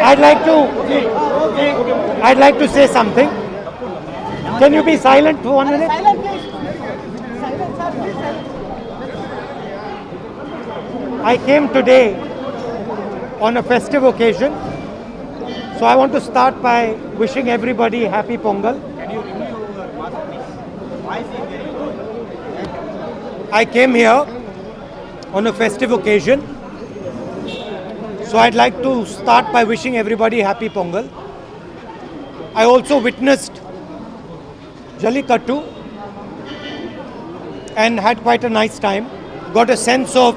I'd like to say something. Can you be silent for 1 minute? Silent, please. Silent, sir. Please, silent. I came today on a festive occasion, so I want to start by wishing everybody happy Pongal. I came here on a festive occasion, so I'd like to start by wishing everybody happy Pongal. I also witnessed Jallikattu and had quite a nice time. Got a sense of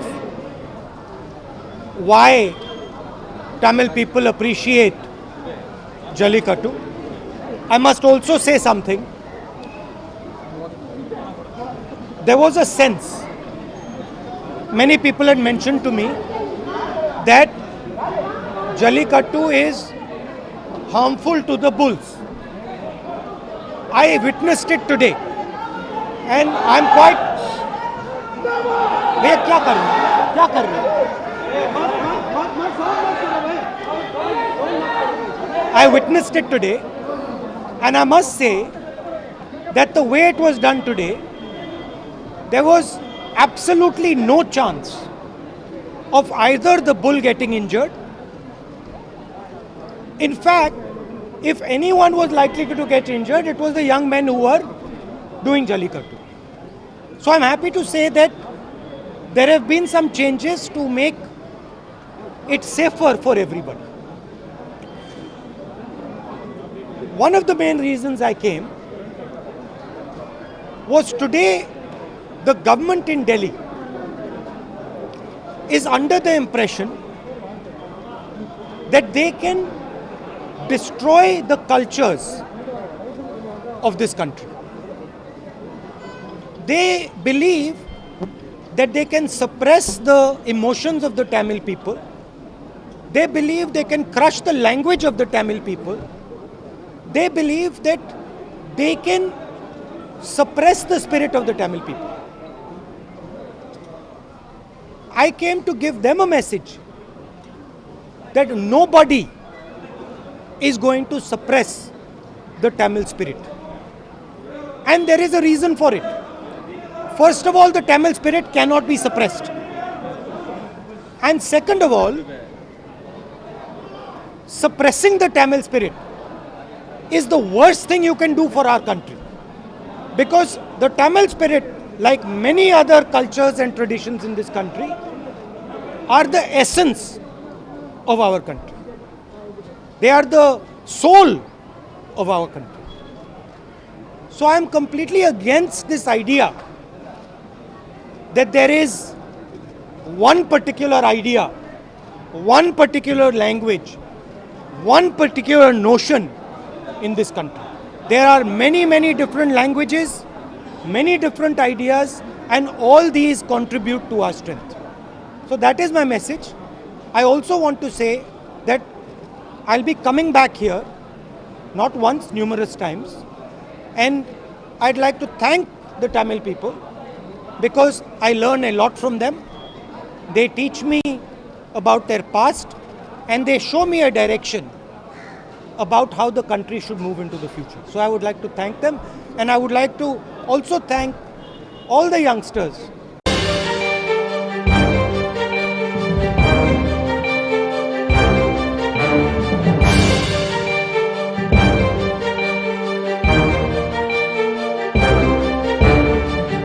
why Tamil people appreciate Jallikattu. I must also say something. There was a sense, many people had mentioned to me that Jallikattu is harmful to the bulls. I witnessed it today and I'm quite... भैया क्या कर रहे हैं? क्या कर रहे हैं? I witnessed it today and I must say that the way it was done today, there was absolutely no chance of either the bull getting injured. In fact, if anyone was likely to get injured, it was the young men who were doing Jallikattu. So I'm happy to say that there have been some changes to make it safer for everybody. One of the main reasons I came was today the government in Delhi is under the impression that they can destroy the cultures of this country. They believe that they can suppress the emotions of the Tamil people. They believe they can crush the language of the Tamil people. They believe that they can suppress the spirit of the Tamil people. I came to give them a message that nobody is going to suppress the Tamil spirit. And there is a reason for it. First of all, the Tamil spirit cannot be suppressed. And second of all, suppressing the Tamil spirit is the worst thing you can do for our country. Because the Tamil spirit, like many other cultures and traditions in this country, are the essence of our country. They are the soul of our country. So I am completely against this idea that there is one particular idea, one particular language, one particular notion in this country. There are many, many different languages, many different ideas, and all these contribute to our strength. So that is my message. I also want to say that I'll be coming back here, not once, numerous times, and I'd like to thank the Tamil people because I learn a lot from them. They teach me about their past and they show me a direction about how the country should move into the future. So I would like to thank them, and I would like to also thank all the youngsters